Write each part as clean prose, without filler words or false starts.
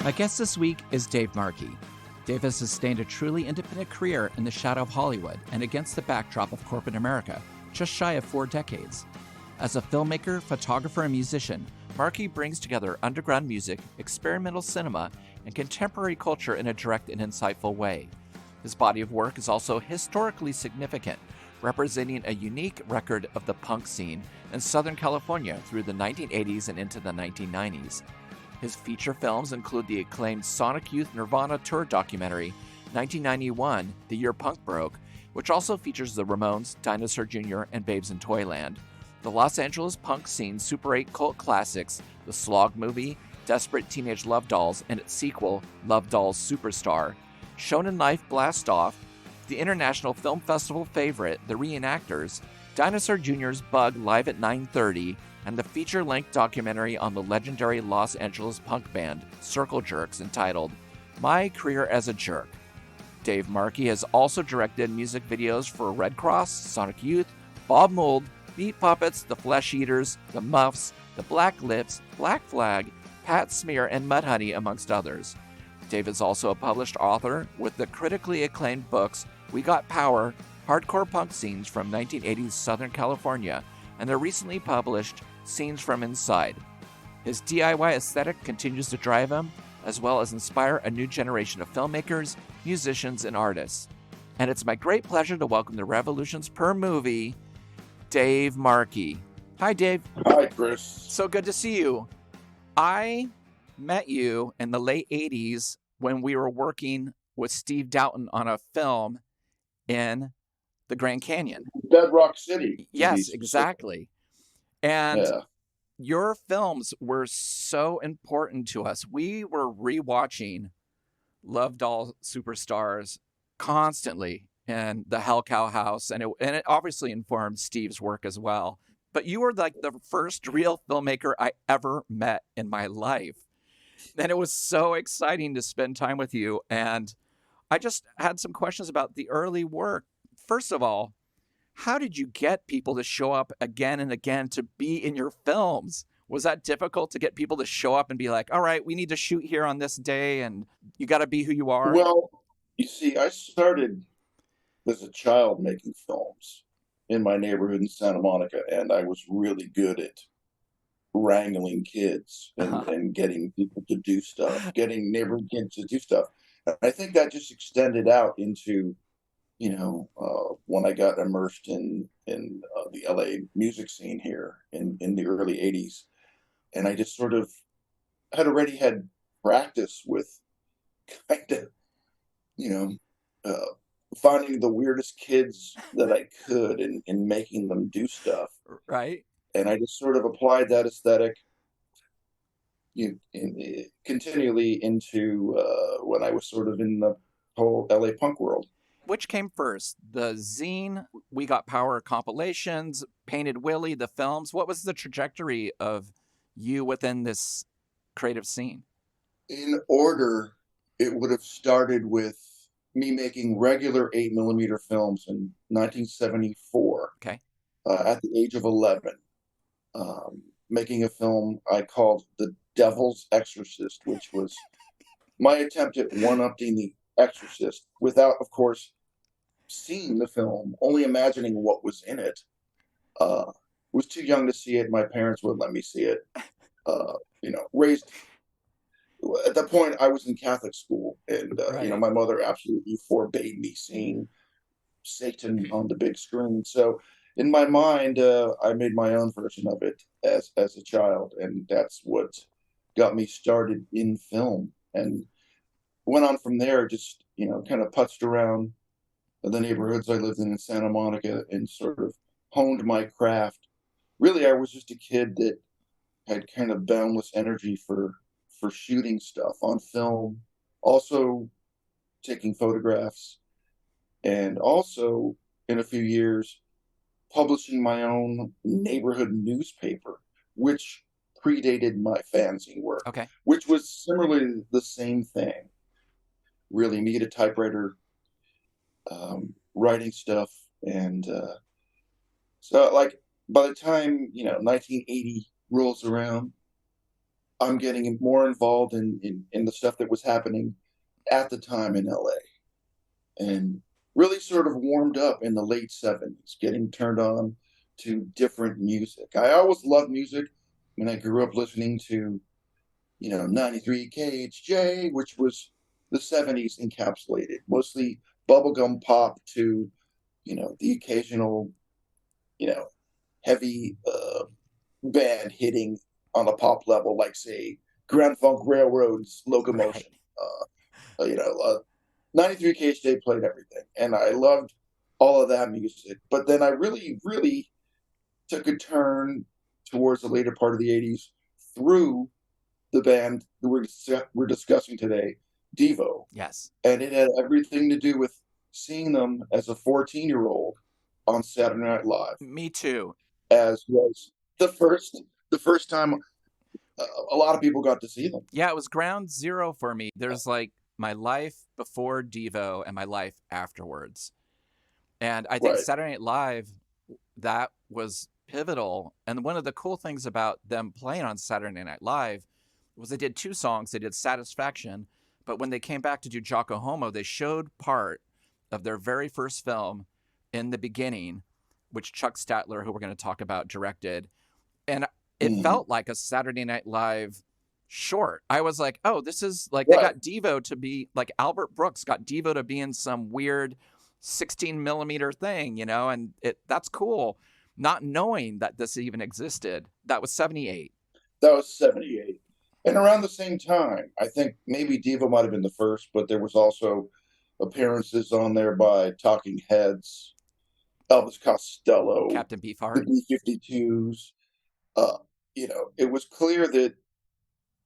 My guest this week is Dave Markey. Dave has sustained a truly independent career in the shadow of Hollywood and against the backdrop of corporate America, just shy of 4 decades. As a filmmaker, photographer, and musician, Markey brings together underground music, experimental cinema, and contemporary culture in a direct and insightful way. His body of work is also historically significant, representing a unique record of the punk scene in Southern California through the 1980s and into the 1990s. His feature films include the acclaimed Sonic Youth Nirvana tour documentary, 1991, The Year Punk Broke, which also features the Ramones, Dinosaur Jr., and Babes in Toyland, the Los Angeles punk scene Super 8 cult classics, the Slog movie, Desperate Teenage Lovedolls, and its sequel, Lovedolls Superstar, Shonen Life Blast Off, the International Film Festival favorite, The Reenactors, Dinosaur Jr.'s Bug Live at 9:30, and the feature-length documentary on the legendary Los Angeles punk band Circle Jerks entitled My Career as a Jerk. Dave Markey has also directed music videos for Red Cross, Sonic Youth, Bob Mould, Beat Puppets, The Flesh Eaters, The Muffs, The Black Lips, Black Flag, Pat Smear, and Mudhoney, amongst others. Dave is also a published author with the critically acclaimed books We Got Power, Hardcore Punk Scenes from 1980s Southern California, and the recently published Scenes from Inside. His DIY aesthetic continues to drive him, as well as inspire a new generation of filmmakers, musicians, and artists. And it's my great pleasure to welcome the Revolutions Per Movie, Dave Markey. Hi, Dave. Hi, Chris. So good to see you. I met you in the late 80s when we were working with Steve Doughton on a film in the Grand Canyon. Bedrock City. Yes, exactly. And yeah. Your films were so important to us. We were rewatching Lovedolls Superstars constantly in the Hell Cow House, and it obviously informed Steve's work as well. But you were like the first real filmmaker I ever met in my life. And it was so exciting to spend time with you. And I just had some questions about the early work. First of all, how did you get people to show up again and again to be in your films? Was that difficult to get people to show up and be like, all right, we need to shoot here on this day and you got to be who you are? Well, you see, I started as a child making films in my neighborhood in Santa Monica, and I was really good at wrangling kids and getting people to do stuff, getting neighborhood kids to do stuff. And I think that just extended out into, when I got immersed in the LA music scene here in the early 80s. And I just sort of had already had practice with kind of, finding the weirdest kids that I could and making them do stuff. Right. And I just sort of applied that aesthetic continually into when I was sort of in the whole LA punk world. Which came first? The zine, We Got Power compilations, Painted Willie, the films? What was the trajectory of you within this creative scene? In order, it would have started with me making regular 8mm films in 1974. Okay. At the age of 11. Making a film I called The Devil's Exorcist, which was my attempt at one-upping The Exorcist without, of course, seeing the film, only imagining what was in it. Was too young to see it. My parents wouldn't let me see it. Raised at that point, I was in Catholic school, and right. My mother absolutely forbade me seeing Satan on the big screen. So, in my mind, I made my own version of it as a child, and that's what got me started in film. And went on from there, just kind of putzed around the neighborhoods I lived in Santa Monica and sort of honed my craft. Really, I was just a kid that had kind of boundless energy for shooting stuff on film, also taking photographs, and also in a few years publishing my own neighborhood newspaper, which predated my fanzine work. Okay. Which was similarly the same thing. Really, me at a typewriter, writing stuff, and so like by the time 1980 rolls around, I'm getting more involved in the stuff that was happening at the time in LA, and really sort of warmed up in the late 70s, getting turned on to different music. I always loved music. When I grew up listening to, 93 KHJ, which was the 70s encapsulated, mostly bubblegum pop to, the occasional, you know, heavy band hitting on a pop level, like, say, Grand Funk Railroad's Right. Locomotion. 93 KHJ played everything, and I loved all of that music. But then I really, really took a turn towards the later part of the 80s through the band that we're discussing today, Devo. Yes. And it had everything to do with seeing them as a 14-year-old on Saturday Night Live, Me too. as was the first time a lot of people got to see them. Yeah, it was ground zero for me. There's like my life before Devo and my life afterwards. And I think Right. Saturday Night Live, that was pivotal. And one of the cool things about them playing on Saturday Night Live was they did 2 songs. They did Satisfaction, but when they came back to do Jocko Homo, they showed part of their very first film in the beginning, which Chuck Statler, who we're going to talk about, directed. And it felt like a Saturday Night Live short. I was like, oh, this is like, they got Devo to be like, Albert Brooks got Devo to be in some weird 16 millimeter thing, and that's cool. Not knowing that this even existed. That was 78. That was 78. And around the same time, I think maybe Devo might have been the first, but there was also appearances on there by Talking Heads, Elvis Costello, Captain the Beefheart. B-52s. It was clear that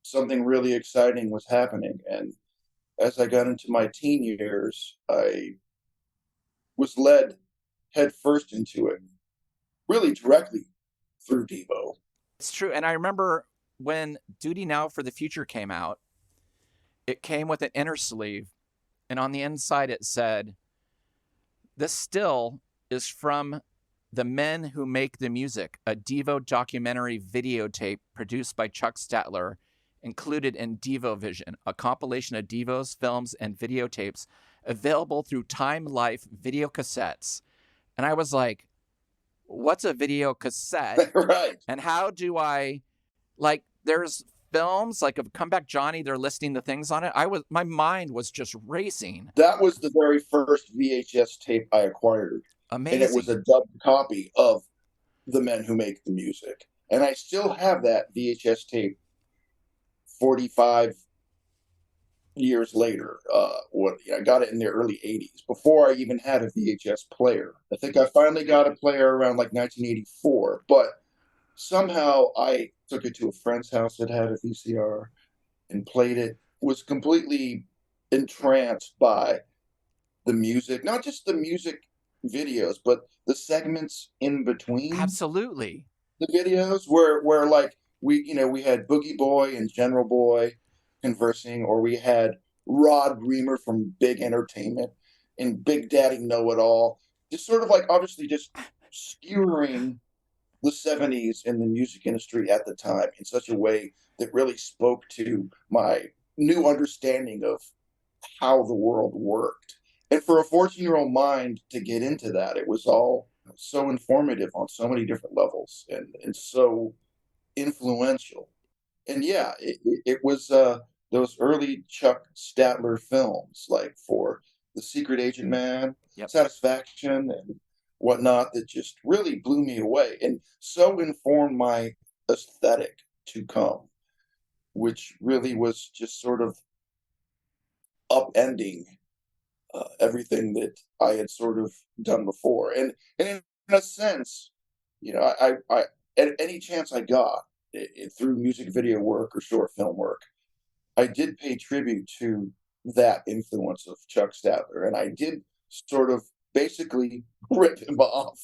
something really exciting was happening. And as I got into my teen years, I was led headfirst into it, really directly through Devo. It's true. And I remember when Duty Now for the Future came out, it came with an inner sleeve. And on the inside, it said, "This still is from The Men Who Make the Music, a Devo documentary videotape produced by Chuck Statler, included in Devo Vision, a compilation of Devo's films and videotapes available through Time Life video cassettes." And I was like, what's a video cassette? Right. And how do I, there's films like of Comeback Johnny, they're listing the things on it. My mind was just racing. That was the very first VHS tape I acquired. Amazing. And it was a dubbed copy of The Men Who Make the Music. And I still have that VHS tape 45 years later. I got it in the early 80s, before I even had a VHS player. I think I finally got a player around like 1984, but somehow I took it to a friend's house that had a VCR and played it, was completely entranced by the music, not just the music videos, but the segments in between. Absolutely. The videos where like we had Boogie Boy and General Boy conversing, or we had Rod Reamer from Big Entertainment and Big Daddy Know It All, just sort of like obviously just skewering the 70s in the music industry at the time in such a way that really spoke to my new understanding of how the world worked. And for a 14-year-old mind to get into that, it was all so informative on so many different levels, and so influential. And yeah, it was those early Chuck Statler films, like for The Secret Agent Man, Yep. Satisfaction, and whatnot, that just really blew me away and so informed my aesthetic to come, which really was just sort of upending everything that I had sort of done before. And in a sense, I at any chance I got through music video work or short film work, I did pay tribute to that influence of Chuck Statler, and I did sort of basically rip him off.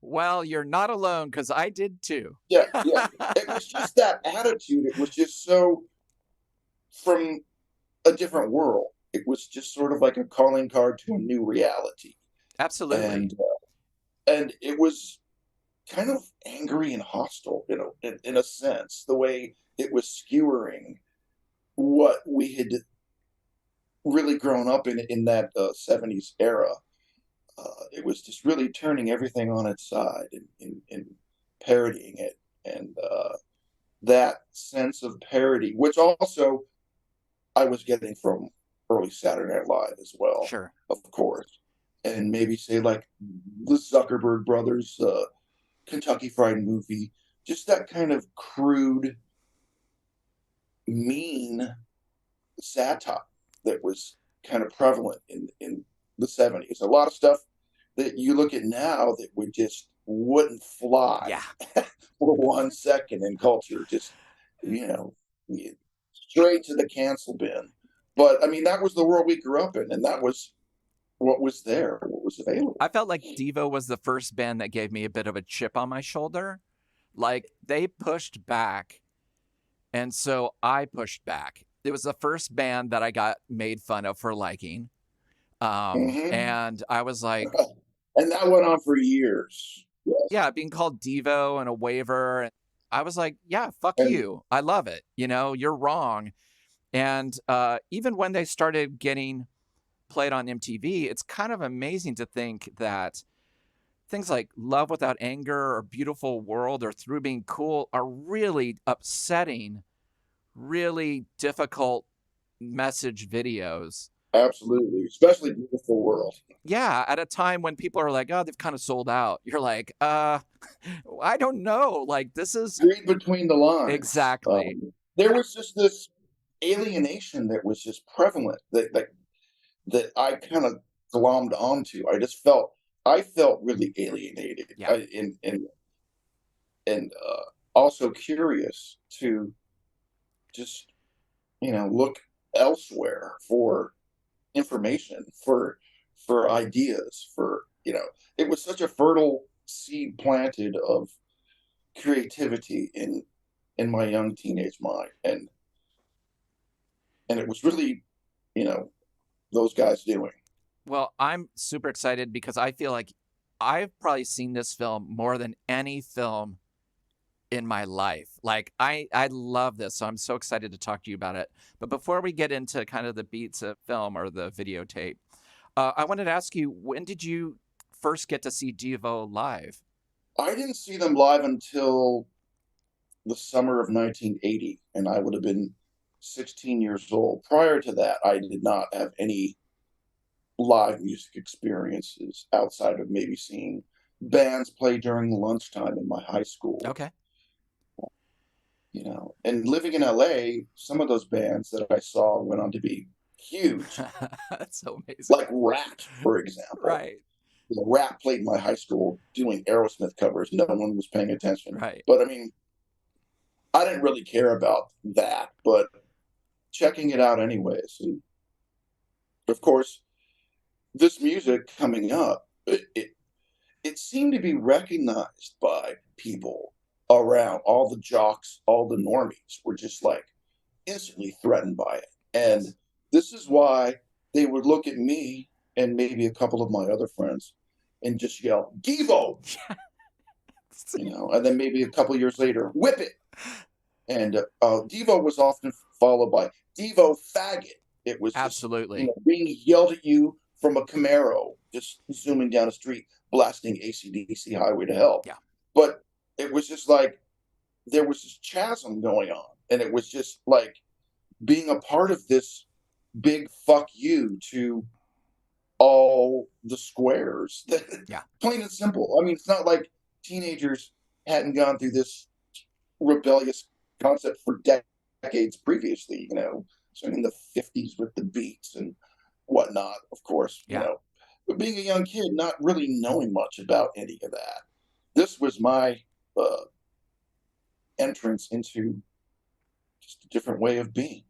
Well, you're not alone, because I did too. Yeah. It was just that attitude. It was just so from a different world. It was just sort of like a calling card to a new reality. Absolutely. And it was kind of angry and hostile, in a sense, the way it was skewering what we had really grown up in that 70s era. It was just really turning everything on its side and parodying it. And that sense of parody, which also I was getting from early Saturday Night Live as well, Sure. of course. And maybe say like the Zuckerberg brothers, Kentucky Fried Movie, just that kind of crude, mean satire that was kind of prevalent in the 70s. A lot of stuff that you look at now that wouldn't fly Yeah. for 1 second in culture. Just, straight to the cancel bin. But I mean, that was the world we grew up in, and that was what was there, what was available. I felt like Devo was the first band that gave me a bit of a chip on my shoulder. Like, they pushed back, and so I pushed back. It was the first band that I got made fun of for liking. And I was like... And that went on for years. Yes. Yeah, being called Devo and a waiver. I was like, yeah, fuck you. I love it. You're wrong. And even when they started getting played on MTV, it's kind of amazing to think that things like Love Without Anger or Beautiful World or Through Being Cool are really upsetting, really difficult message videos. Absolutely. Especially Beautiful World. Yeah, at a time when people are like, oh, they've kind of sold out. You're like, I don't know. Like, this is... Read between the lines. Exactly. There was just this alienation that was just prevalent that I kind of glommed onto. I felt really alienated. Yeah. And also curious to just, look elsewhere for information, for ideas, it was such a fertile seed planted of creativity in my young teenage mind. And it was really, those guys doing. Well, I'm super excited because I feel like I've probably seen this film more than any film in my life. Like, I love this, so I'm so excited to talk to you about it. But before we get into kind of the beats of film or the videotape, I wanted to ask you, when did you first get to see Devo live? I didn't see them live until the summer of 1980, and I would have been 16 years old. Prior to that, I did not have any live music experiences outside of maybe seeing bands play during lunchtime in my high school. Okay. And living in LA, some of those bands that I saw went on to be huge. That's so amazing. Like Rat, for example. Right. Rat played in my high school doing Aerosmith covers. No one was paying attention. Right. But I mean, I didn't really care about that, but checking it out anyways. And of course, this music coming up, it seemed to be recognized by people around. All the jocks, all the normies were just like instantly threatened by it. And this is why they would look at me and maybe a couple of my other friends and just yell, Devo! And then maybe a couple years later, whip it! And Devo was often followed by Devo faggot. It was absolutely just, being yelled at you from a Camaro, just zooming down a street, blasting AC/DC Highway to Hell. Yeah. But it was just like, there was this chasm going on. And it was just like being a part of this big fuck you to all the squares. Yeah. Plain and simple. I mean, it's not like teenagers hadn't gone through this rebellious concept for decades previously, so in the 50s with the Beats and whatnot, of course, but being a young kid, not really knowing much about any of that. This was my entrance into just a different way of being.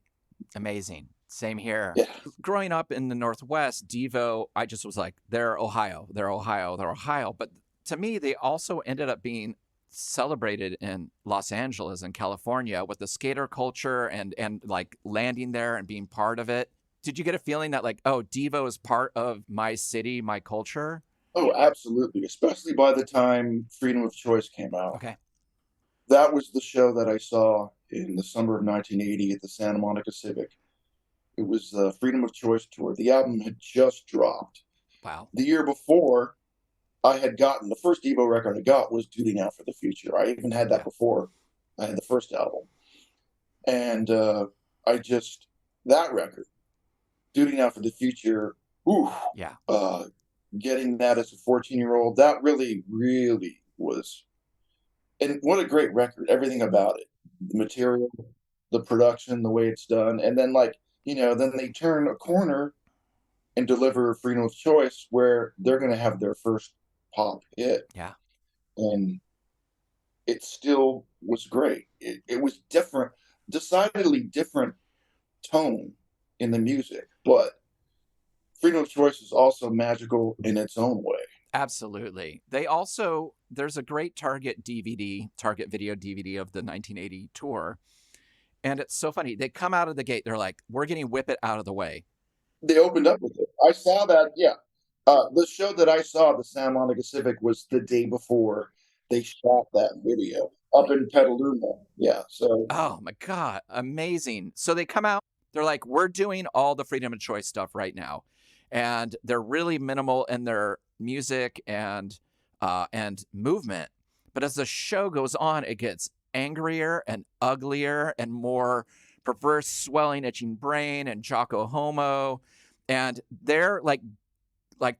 Amazing. Same here. Yeah. Growing up in the Northwest, Devo, I just was like, they're Ohio. But to me, they also ended up being celebrated in Los Angeles and California with the skater culture and like landing there and being part of it. Did you get a feeling that like, oh, Devo is part of my city, my culture? Oh, absolutely. Especially by the time Freedom of Choice came out. Okay. That was the show that I saw in the summer of 1980 at the Santa Monica Civic. It was the Freedom of Choice tour. The album had just dropped. Wow. The year before, I had gotten the first Devo record I got was Duty Out for the Future. I even had that before I had the first album. And that record, Duty Out for the Future, Yeah. getting that as a 14-year-old, that really, really was. And what a great record. Everything about it. The material, the production, the way it's done. And then, then they turn a corner and deliver Freedom of Choice, where they're going to have their first pop hit. Yeah. And it still was great. It was different, decidedly different tone in the music, but Freedom of Choice is also magical in its own way. Absolutely. There's a great Target video DVD of the 1980 tour. And it's so funny. They come out of the gate. They're like, we're getting Whip It Out of the Way. They opened up with it. I saw that. Yeah. The show that I saw, the Santa Monica Civic, was the day before they shot that video up in Petaluma. Yeah. So. Oh my God. Amazing. So they come out, they're like, we're doing all the Freedom of Choice stuff right now. And they're really minimal in their music and movement. But as the show goes on, it gets angrier and uglier and more perverse, swelling, itching brain and Jocko Homo. And they're like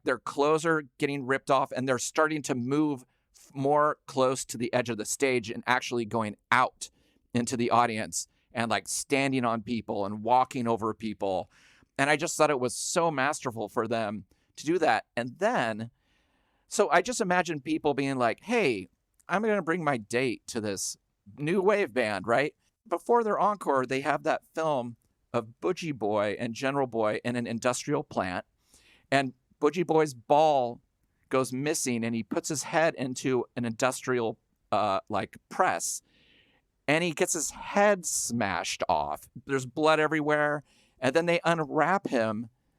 their clothes are getting ripped off and they're starting to move more close to the edge of the stage and actually going out into the audience and like standing on people and walking over people. And I just thought it was so masterful for them to do that. And then, so I just imagine people being like, hey, I'm going to bring my date to this new wave band, right? Before their encore, they have that film of Boojie Boy and General Boy in an industrial plant. And Boojie Boy's ball goes missing and he puts his head into an industrial press. And he gets his head smashed off. There's blood everywhere. And then they unwrap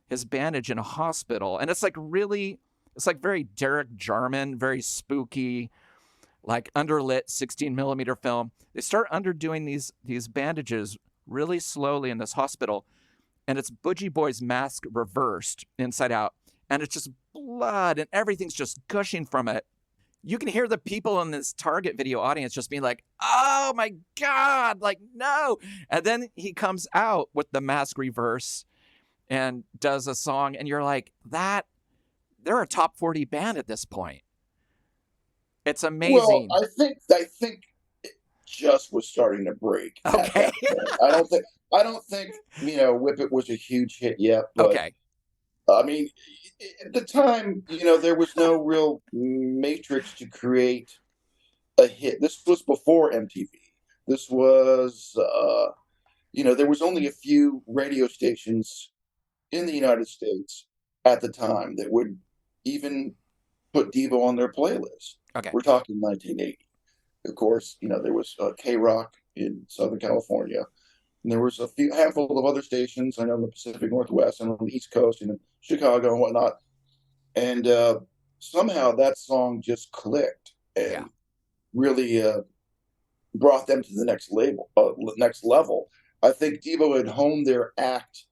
his bandage in a hospital. And it's like very Derek Jarman, very spooky, like underlit 16 millimeter film. They start underdoing these bandages really slowly in this hospital. And it's Boojie Boy's mask reversed inside out. And it's just blood and everything's just gushing from it. You can hear the people in this Target video audience just being like, oh my God, like, no. And then he comes out with the mask reverse and does a song. And you're like, they're a top 40 band at this point. It's amazing. Well, I think it just was starting to break. Okay. At that point. I don't think, Whip It was a huge hit yet. But, okay. I mean, at the time, there was no real matrix to create a hit. This was before MTV. This was, there was only a few radio stations in the United States at the time that would even put Devo on their playlist. Okay. We're talking 1980. Of course, there was K-Rock in Southern California. And there was a handful of other stations, I know in the Pacific Northwest and on the East Coast and in Chicago and whatnot. And somehow that song just clicked and really brought them to the next level. I think Devo had honed their act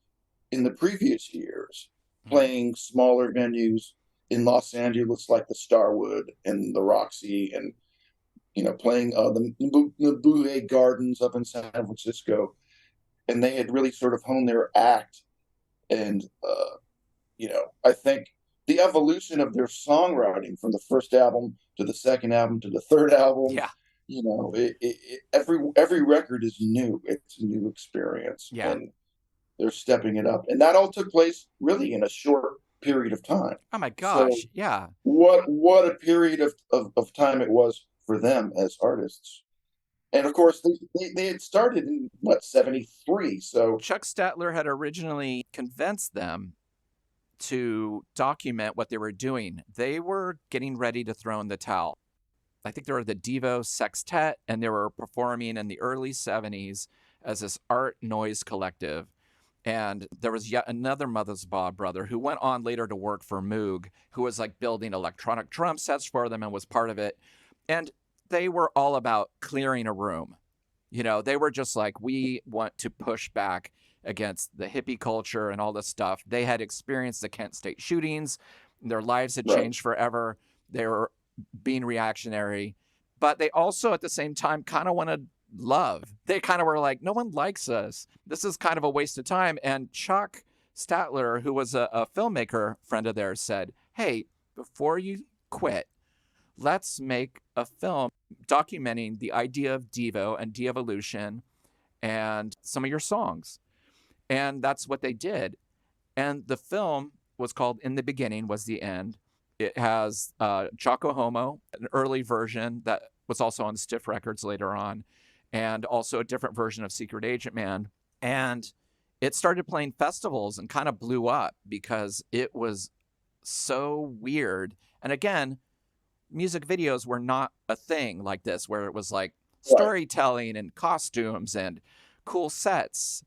in the previous years, playing smaller venues in Los Angeles like the Starwood and the Roxy and, playing the Boulevard Gardens up in San Francisco. And they had really sort of honed their act. And, I think the evolution of their songwriting from the first album to the second album to the third album, every record is new. It's a new experience. Yeah. And they're stepping it up. And that all took place really in a short period of time. Oh my gosh. So yeah. What a period of time it was for them as artists. And of course, they had started in 73. So Chuck Statler had originally convinced them to document what they were doing. They were getting ready to throw in the towel. I think they were the Devo Sextet, and they were performing in the early 70s as this art noise collective. And there was yet another Mothersbaugh brother who went on later to work for Moog, who was like building electronic drum sets for them and was part of it. And they were all about clearing a room. You know, they were just like, we want to push back against the hippie culture and all this stuff. They had experienced the Kent State shootings. Their lives had changed forever. They were being reactionary, but they also at the same time kind of wanted love. They kind of were like, no one likes us. This is kind of a waste of time. And Chuck Statler, who was a filmmaker friend of theirs, said, hey, before you quit, let's make a film documenting the idea of Devo and de-evolution and some of your songs. And that's what they did. And the film was called In the Beginning Was the End. It has Choco Homo, an early version that was also on Stiff Records later on, and also a different version of Secret Agent Man. And it started playing festivals and kind of blew up because it was so weird. And again, music videos were not a thing like this, where it was like storytelling and costumes and cool sets.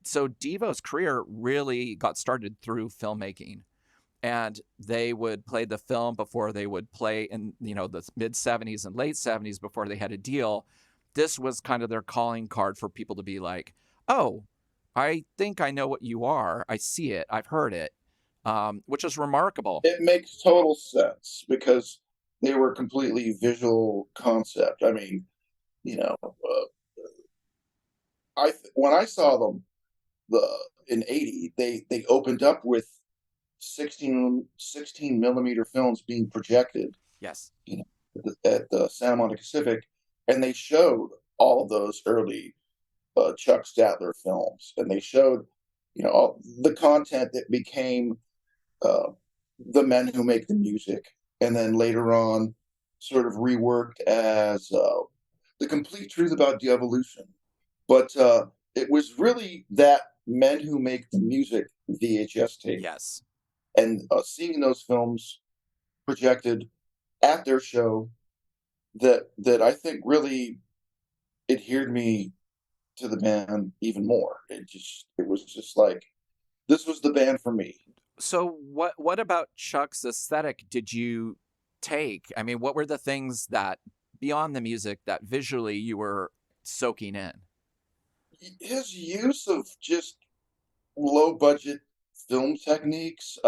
So Devo's career really got started through filmmaking. And they would play the film before they would play in, you know, the mid 70s and late 70s before they had a deal. This was kind of their calling card for people to be like, oh, I think I know what you are. I see it. I've heard it, which is remarkable. It makes total sense because they were completely visual concept. I mean, you know, when I saw them in 80, they opened up with 16 millimeter films being projected. Yes. You know, at the Santa Monica Civic, and they showed all of those early Chuck Statler films, and they showed, you know, all the content that became The Men Who Make the Music, and then later on sort of reworked as The Complete Truth About De-Evolution. But it was really that Men Who Make the Music VHS tape. Yes. And seeing those films projected at their show that I think really adhered me to the band even more. It was just like, this was the band for me. So what about Chuck's aesthetic did you take? I mean, what were the things that beyond the music that visually you were soaking in? His use of just low budget film techniques,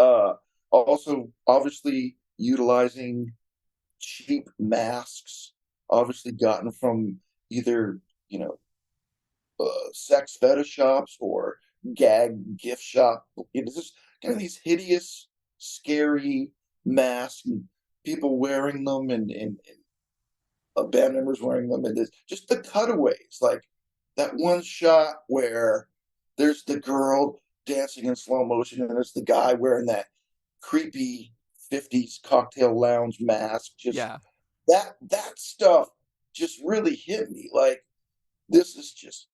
also obviously utilizing cheap masks, obviously gotten from either, you know, sex fetish shops or gag gift shop. It's just kind of these hideous, scary masks, and people wearing them, and band members wearing them, and just the cutaways, like that one shot where there's the girl dancing in slow motion, and there's the guy wearing that creepy 50s cocktail lounge mask. Just that stuff just really hit me. Like, this is just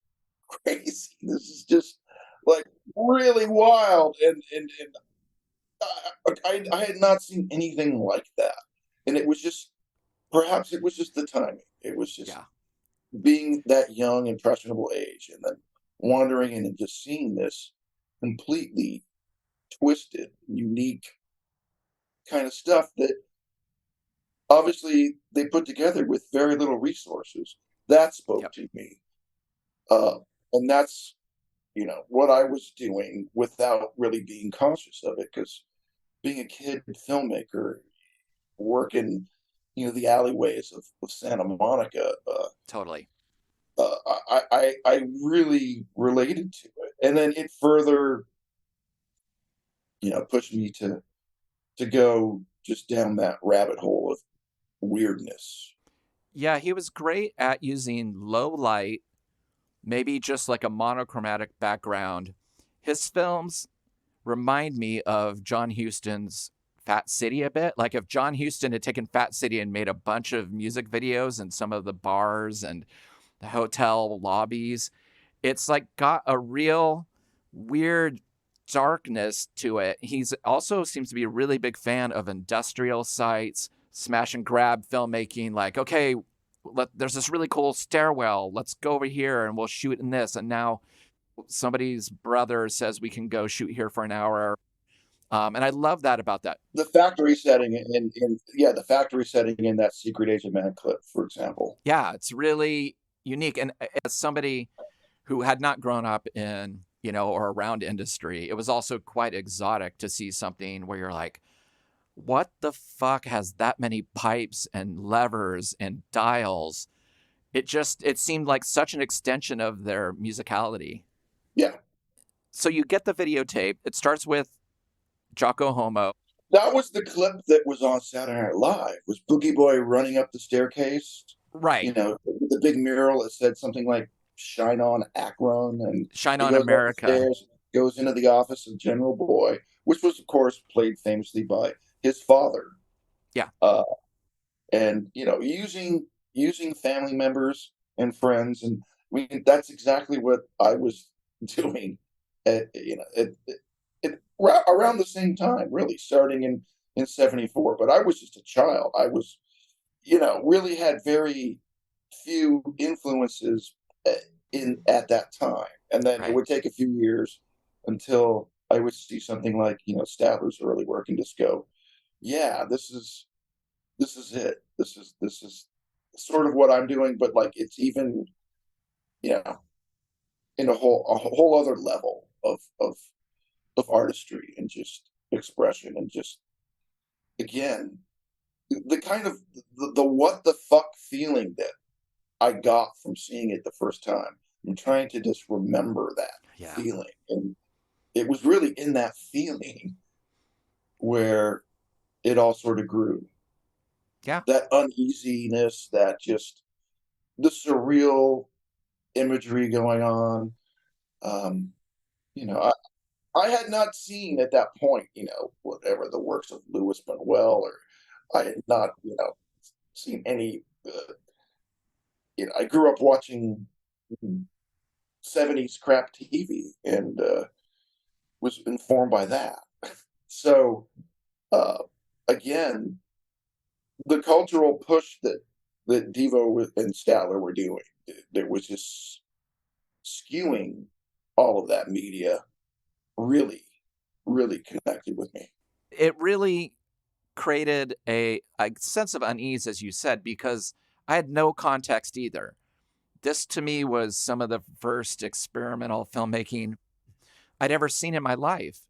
crazy. This is just like really wild, and I had not seen anything like that, and it was just, perhaps it was just the timing. It was just being that young, impressionable age, and then wandering in and just seeing this completely twisted, unique kind of stuff that obviously they put together with very little resources. That spoke to me. And that's, you know, what I was doing without really being conscious of it, because being a kid filmmaker, working, you know, the alleyways of Santa Monica, totally. I really related to it, and then it further, you know, pushed me to go just down that rabbit hole of weirdness. Yeah, he was great at using low light, maybe just like a monochromatic background. His films remind me of John Huston's Fat City a bit. Like if John Huston had taken Fat City and made a bunch of music videos in some of the bars and the hotel lobbies, it's like got a real weird darkness to it. He's also seems to be a really big fan of industrial sites, smash and grab filmmaking. Like, okay, there's this really cool stairwell. Let's go over here and we'll shoot in this. And now somebody's brother says we can go shoot here for an hour. And I love that about that. The factory setting the factory setting in that Secret Agent Man clip, for example. Yeah, it's really unique. And as somebody who had not grown up in, or around industry, it was also quite exotic to see something where you're like, what the fuck has that many pipes and levers and dials? It seemed like such an extension of their musicality. Yeah. So you get the videotape. It starts with Jocko Homo. That was the clip that was on Saturday Night Live, was Boojie Boy running up the staircase. Right. The big mural that said something like "Shine on Akron" and "Shine on America." Stairs, goes into the office of General Boy, which was, of course, played famously by his father. Yeah. And using family members and friends, and that's exactly what I was doing. Around the same time, really, starting in 74. But I was just a child. I was, really had very few influences at that time. And then It would take a few years until I would see something like, Statler's early work and just go, yeah, this is it. This is sort of what I'm doing, but like it's even, in a whole other level of artistry and just expression, and just, again, the kind of the what the fuck feeling that I got from seeing it the first time. I'm trying to just remember that feeling. And it was really in that feeling where it all sort of grew. Yeah. That uneasiness, that just the surreal imagery going on. I had not seen at that point, whatever the works of Louis Manuel, or I had not, seen any. I grew up watching 70s crap TV and was informed by that. So, again, the cultural push that Devo and Statler were doing, that was just skewing all of that media, really, really connected with me. It really created a sense of unease, as you said, because I had no context either. This, to me, was some of the first experimental filmmaking I'd ever seen in my life.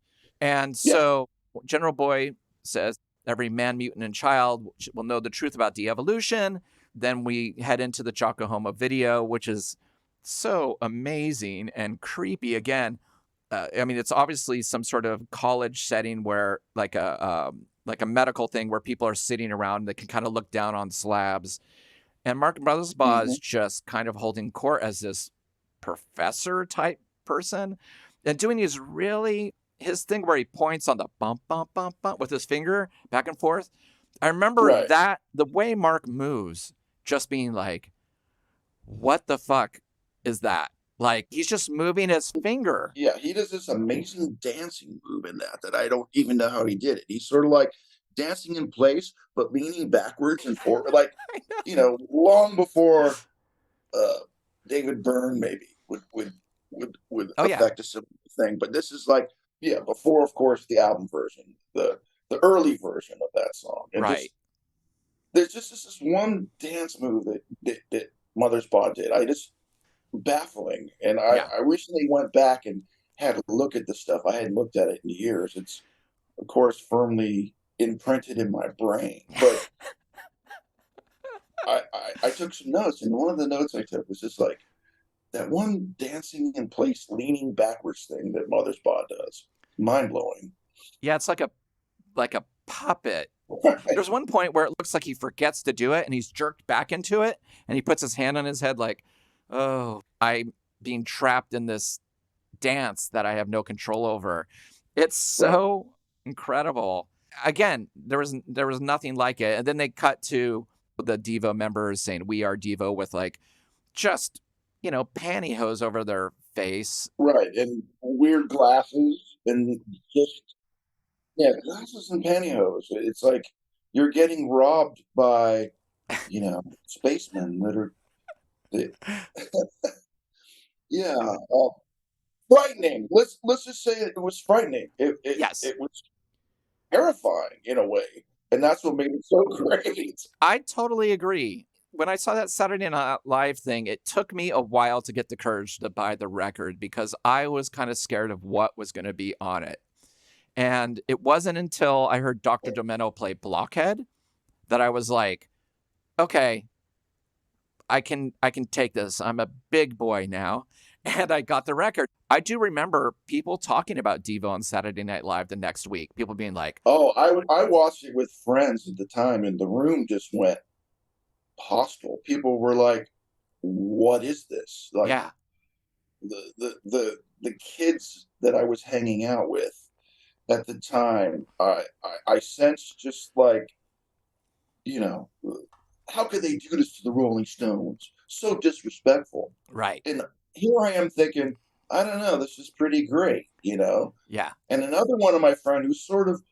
And so General Boy says, every man, mutant, and child will know the truth about de-evolution. Then we head into the Jocko Homo video, which is so amazing and creepy again. It's obviously some sort of college setting where like a medical thing where people are sitting around, they can kind of look down on slabs. And Mark Mothersbaugh is just kind of holding court as this professor type person and doing his thing where he points on the bump, bump, bump, bump with his finger back and forth. I remember that the way Mark moves, just being like, what the fuck is that? Like, he's just moving his finger. Yeah, he does this amazing dancing move in that I don't even know how he did it. He's sort of like dancing in place, but leaning backwards and forward, like, long before David Byrne maybe would affect a similar thing. But this is like, before, of course, the album version, the early version of that song. And there's just this one dance move that Mothersbaugh did. Baffling. And I recently went back and had a look at the stuff. I hadn't looked at it in years. It's, of course, firmly imprinted in my brain. But I took some notes, and one of the notes I took was just like that one dancing in place, leaning backwards thing that Mothersbaugh does. Mind blowing. Yeah, it's like a puppet. There's one point where it looks like he forgets to do it, and he's jerked back into it, and he puts his hand on his head like, oh, I'm being trapped in this dance that I have no control over. It's so incredible. Again, there was nothing like it. And then they cut to the Devo members saying, "We are Devo," with like just, pantyhose over their face. Right. And weird glasses and just, glasses and pantyhose. It's like you're getting robbed by, spacemen that are, frightening. Let's just say it was frightening. Yes. It was terrifying in a way, and that's what made it so great. I totally agree. When I saw that Saturday Night Live thing, it took me a while to get the courage to buy the record because I was kind of scared of what was going to be on it. And it wasn't until I heard Dr. Demento play Blockhead that I was like, okay, I can take this. I'm a big boy now. And I got the record. I do remember people talking about Devo on Saturday Night Live the next week. People being like, Oh, I watched it with friends at the time, and the room just went hostile. People were like, "What is this?" Like yeah, the kids that I was hanging out with at the time, I sensed just like, you know, how could they do this to the Rolling Stones? So disrespectful. right. And here I am thinking, I don't know, this is pretty great, you know? Yeah. And another one of my friend who's sort of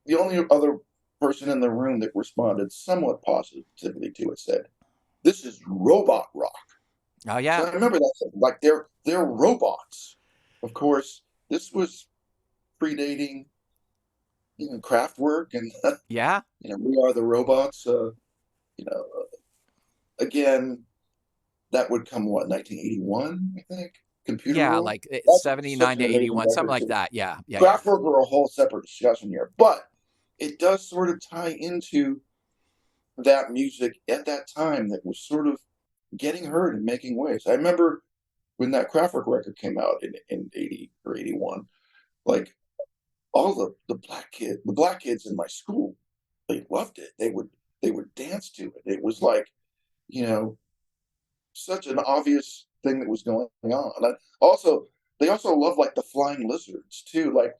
the only other person in the room that responded somewhat positively to it said, "This is robot rock." Oh, So yeah. I remember that, like they're robots. Of course, this was predating, Kraftwerk and Yeah. We Are the Robots. You know, again, that would come what 1981, I think. Computer Yeah, World. like That's 79 such to an amazing 81, something record like too. that. Yeah. Yeah. Yeah. Kraftwerk were a whole separate discussion here, but it does sort of tie into that music at that time that was sort of getting heard and making waves. I remember when that Kraftwerk record came out in 80 or 81, like all the black kids in my school, they loved it. They would dance to it. It was like, you know, such an obvious thing that was going on. And they also love like the Flying Lizards too. Like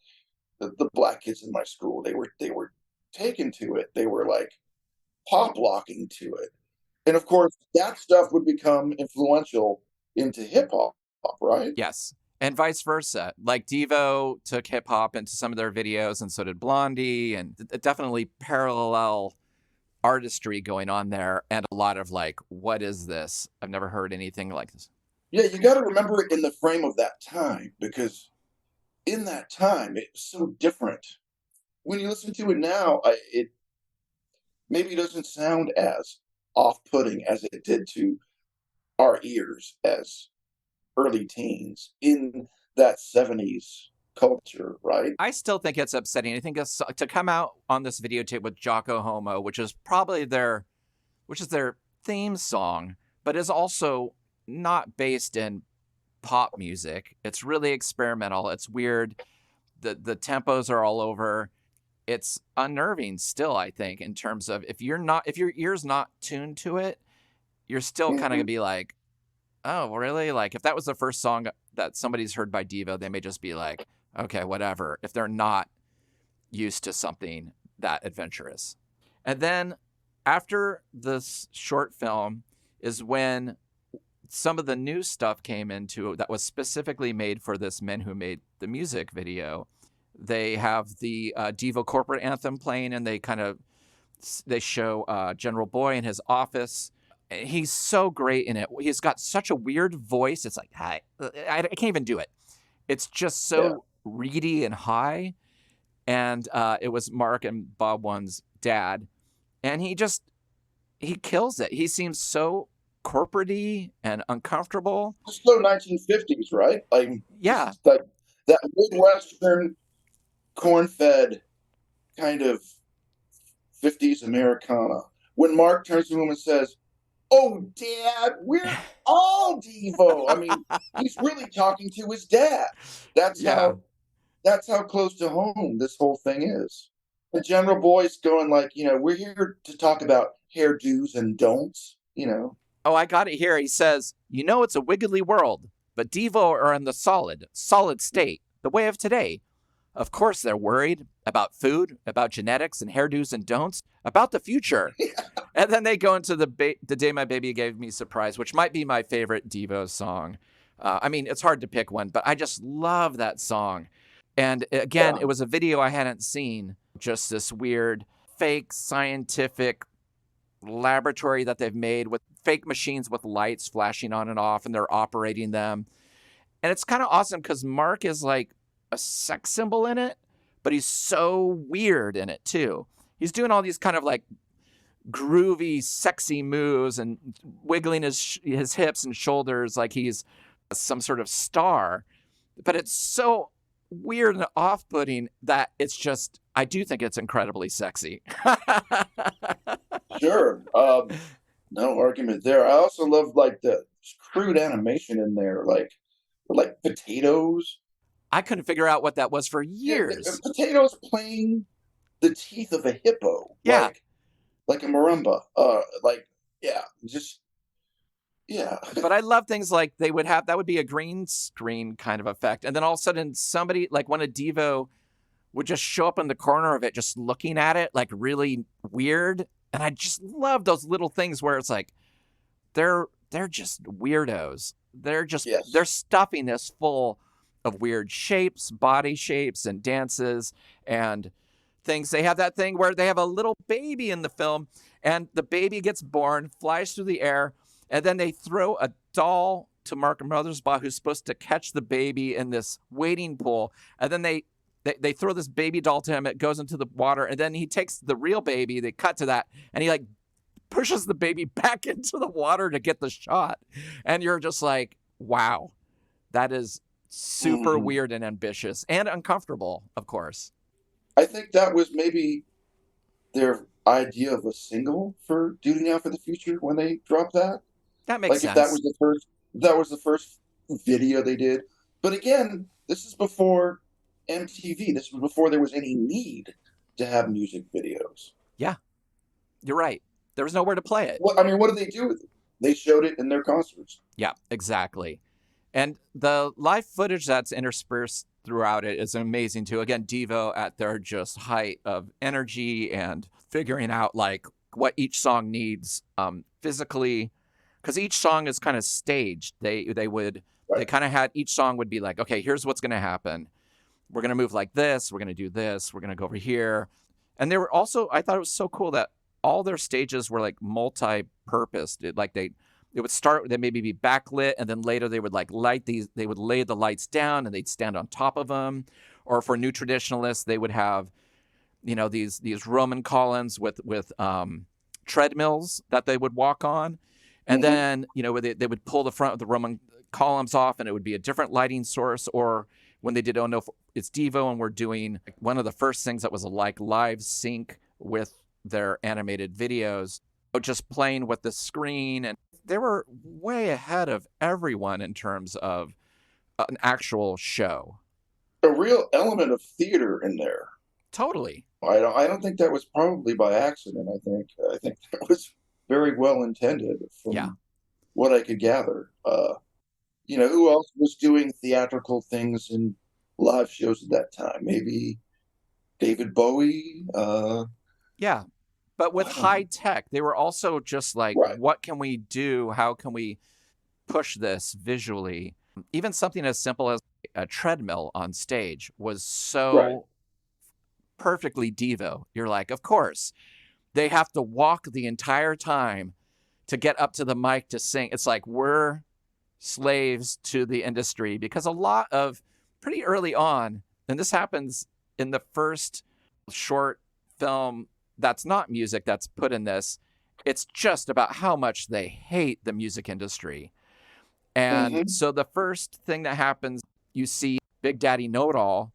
the black kids in my school, they were taken to it. They were like pop locking to it. And of course, that stuff would become influential into hip hop, right? Yes. And vice versa. Like Devo took hip hop into some of their videos, and so did Blondie, and definitely parallel artistry going on there. And a lot of like, what is this? I've never heard anything like this. Yeah, you got to remember it in the frame of that time because in that time it was so different. When you listen to it now, it maybe doesn't sound as off-putting as it did to our ears as early teens in that 70s culture, right? I still think it's upsetting. I think it's, to come out on this videotape with Jocko Homo, which is their theme song, but is also not based in pop music. It's really experimental. It's weird. The tempos are all over. It's unnerving still, I think, in terms of if your ear's not tuned to it, you're still kind of Mm-hmm. gonna be like, oh, really? Like if that was the first song that somebody's heard by Devo, they may just be like, okay, whatever, if they're not used to something that adventurous. And then after this short film is when some of the new stuff came into that was specifically made for this Men Who Made the Music video. They have the Devo corporate anthem playing, and they show General Boy in his office. He's so great in it. He's got such a weird voice. It's like, hi, I can't even do it. It's just so reedy and high. And it was Mark and Bob One's dad, and he kills it. He seems so corporate-y and uncomfortable. So 1950s, right? Like, Yeah. like that Midwestern corn-fed kind of 50s Americana. When Mark turns to him and says, "Oh, Dad, we're all Devo." I mean, he's really talking to his dad. That's how close to home this whole thing is. The General Boy's going like, we're here to talk about hairdos and don'ts, Oh, I got it here. He says, it's a wiggly world, but Devo are in the solid state, the way of today. Of course, they're worried about food, about genetics and hairdos and don'ts, about the future. And then they go into the Day My Baby Gave Me Surprise, which might be my favorite Devo song. I mean, it's hard to pick one, but I just love that song. And again, It was a video I hadn't seen, just this weird fake scientific laboratory that they've made with fake machines with lights flashing on and off, and they're operating them. And it's kind of awesome because Mark is like a sex symbol in it, but he's so weird in it too. He's doing all these kind of like groovy, sexy moves and wiggling his hips and shoulders like he's some sort of star. But it's so weird and off-putting that it's just, I do think it's incredibly sexy. Sure. No argument there. I also love like the crude animation in there, like potatoes. I couldn't figure out what that was for Yeah, years. potatoes playing the teeth of a hippo. Yeah. Like a marimba. Yeah, just yeah. But I love things like they would have, that would be a green screen kind of effect. And then all of a sudden somebody like one of Devo would just show up in the corner of it, just looking at it like really weird. And I just love those little things where it's like, they're just weirdos. They're just, they're stuffing this full of weird shapes, body shapes and dances and things. They have that thing where they have a little baby in the film and the baby gets born, flies through the air, and then they throw a doll to Mark Mothersbaugh who's supposed to catch the baby in this wading pool. And then they throw this baby doll to him. It goes into the water. And then he takes the real baby. They cut to that. And he like pushes the baby back into the water to get the shot. And you're just like, wow, that is super weird and ambitious and uncomfortable, of course. I think that was maybe their idea of a single for Duty Now for the Future when they dropped that. That makes sense. If that was the first video they did. But again, this is before MTV. This was before there was any need to have music videos. Yeah, you're right. There was nowhere to play it. What did they do with it? They showed it in their concerts. Yeah, exactly. And the live footage that's interspersed throughout it is amazing too. Again, Devo at their just height of energy and figuring out like what each song needs physically, because each song is kind of staged. They kind of had, each song would be like, okay, here's what's going to happen. We're going to move like this. We're going to do this. We're going to go over here. And they were also, I thought it was so cool that all their stages were like multi-purposed. It would start, they maybe be backlit, and then later they would like light these, they would lay the lights down and they'd stand on top of them. Or for new traditionalists, they would have, you know, these Roman columns with treadmills that they would walk on. And then, you know, they would pull the front of the Roman columns off and it would be a different lighting source. Or when they did Oh No, It's Devo, and we're doing one of the first things that was a like live sync with their animated videos, just playing with the screen. And they were way ahead of everyone in terms of an actual show. A real element of theater in there. Totally. I don't think that was probably by accident. I think that was very well intended from what I could gather. You know, who else was doing theatrical things in live shows at that time? Maybe David Bowie. Yeah. But with high tech, they were also just like, what can we do? How can we push this visually? Even something as simple as a treadmill on stage was so perfectly Devo. You're like, of course, they have to walk the entire time to get up to the mic to sing. It's like we're slaves to the industry, because a lot of pretty early on, and this happens in the first short film that's not music that's put in this, it's just about how much they hate the music industry. And so the first thing that happens, you see Big Daddy Know-It-All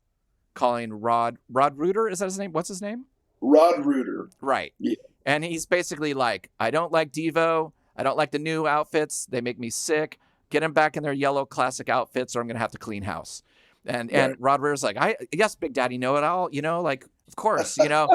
calling Rod Reuter, is that his name? What's his name? Rod Reuter. Right. Yeah. And he's basically like, I don't like Devo. I don't like the new outfits. They make me sick. Get them back in their yellow classic outfits or I'm going to have to clean house. And Rod Reuter's like, yes, Big Daddy Know-It-All, you know, like, of course, you know.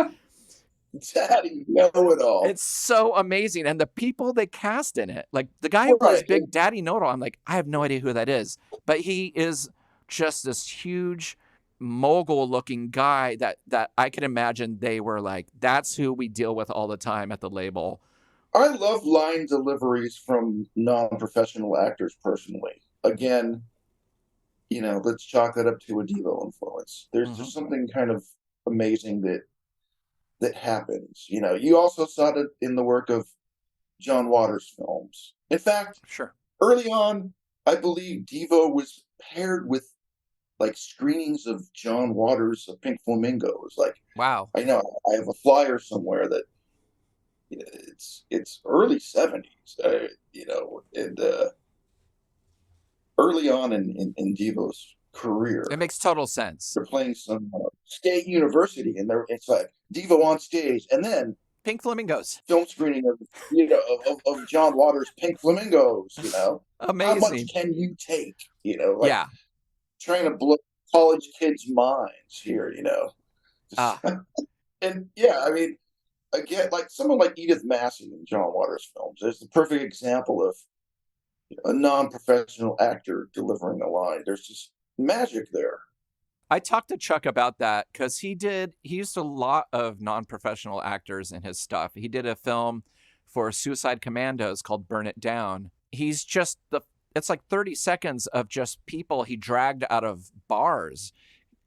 Daddy Know-It-All. It's so amazing. And the people they cast in it, like the guy who plays Big Daddy Know-It-All, I'm like, I have no idea who that is. But he is just this huge mogul-looking guy that I can imagine they were like, that's who we deal with all the time at the label. I love line deliveries from non-professional actors personally. Again, you know, let's chalk that up to a Devo influence. There's just something kind of amazing that happens. You know, you also saw it in the work of John Waters films. In fact, early on, I believe Devo was paired with like screenings of John Waters' Pink Flamingos. Like, Wow. I know I have a flyer somewhere that it's early 70s, and early on in Devo's career. It makes total sense. They're playing some state university, and it's like Devo on stage, and then Pink Flamingos. film screening of John Waters' Pink Flamingos. Amazing. How much can you take? Yeah. Trying to blow college kids' minds here. And yeah, I mean, again, like someone like Edith Massey in John Waters films is the perfect example of a non-professional actor delivering a line. There's just magic there. I talked to Chuck about that because he used a lot of non-professional actors in his stuff. He did a film for Suicide Commandos called Burn It Down. He's just it's like 30 seconds of just people he dragged out of bars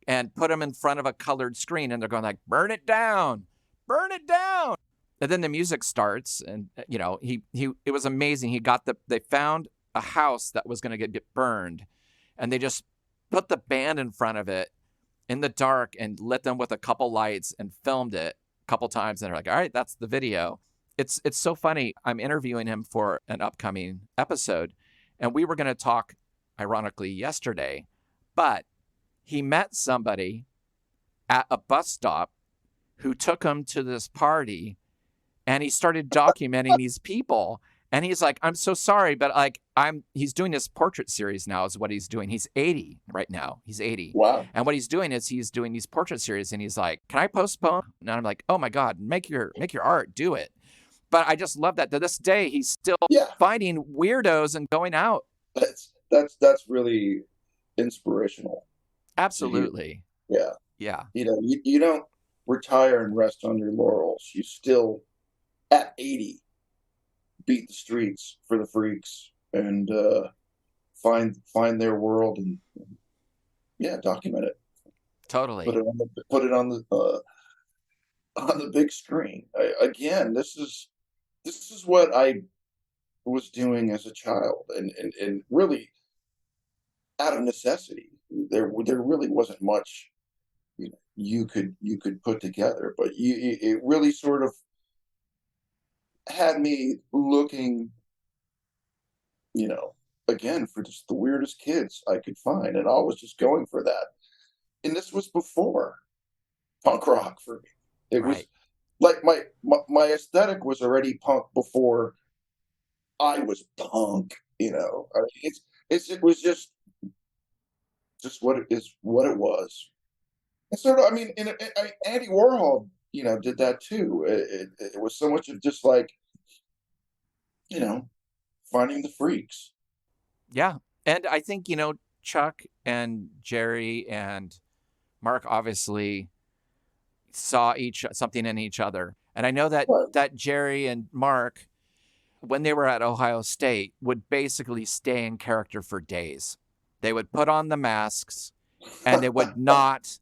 and put them in front of a colored screen, and they're going like, burn it down, burn it down. And then the music starts, and it was amazing. They found a house that was going to get burned, and they just put the band in front of it in the dark and lit them with a couple lights and filmed it a couple times. And they're like, all right, that's the video. It's so funny. I'm interviewing him for an upcoming episode, and we were going to talk, ironically, yesterday, but he met somebody at a bus stop who took him to this party, and he started documenting these people. And he's like, I'm so sorry, but like he's doing this portrait series now is what he's doing. He's 80 right now. He's 80. Wow. And what he's doing is he's doing these portrait series, and he's like, can I postpone? And I'm like, oh my God, make your art, do it. But I just love that to this day, he's still finding weirdos and going out. That's really inspirational. Absolutely. Yeah. Yeah. You don't retire and rest on your laurels. You still, at 80, beat the streets for the freaks and find their world and document it. Totally. Put it on the big screen. Again, this is what I was doing as a child, and really out of necessity. There really wasn't much you could put together, but it really sort of had me looking, again, for just the weirdest kids I could find, and I was just going for that. And this was before punk rock for me. It was like my aesthetic was already punk before I was punk. I mean, it was just what it was. And sort of, I mean, Andy Warhol, did that too. It was so much of just like, finding the freaks. Yeah. And I think, Chuck and Jerry and Mark obviously saw something in each other. And I know that Jerry and Mark, when they were at Ohio State, would basically stay in character for days. They would put on the masks, and they would not,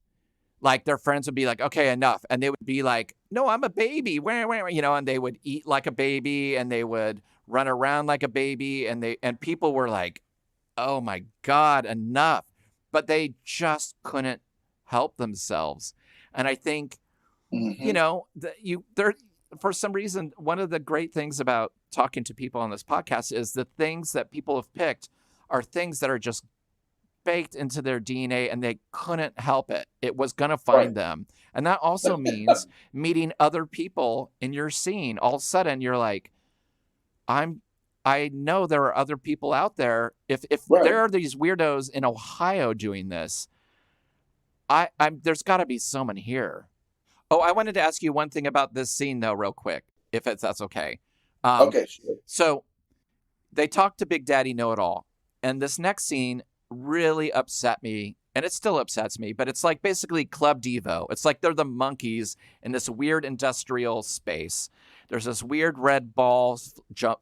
like, their friends would be like, okay, enough. And they would be like, no, I'm a baby. And they would eat like a baby, and they would run around like a baby. And people were like, oh my God, enough. But they just couldn't help themselves. And I think, for some reason, one of the great things about talking to people on this podcast is the things that people have picked are things that are just baked into their DNA, and they couldn't help it. It was going to find them. And that also means meeting other people in your scene. All of a sudden you're like, I know there are other people out there. If there are these weirdos in Ohio doing this, there's got to be someone here. Oh, I wanted to ask you one thing about this scene though, real quick, if that's okay. Okay, sure. So they talk to Big Daddy Know-It-All, and this next scene really upset me, and it still upsets me, but it's like basically Club Devo. It's like they're the monkeys in this weird industrial space. There's this weird red ball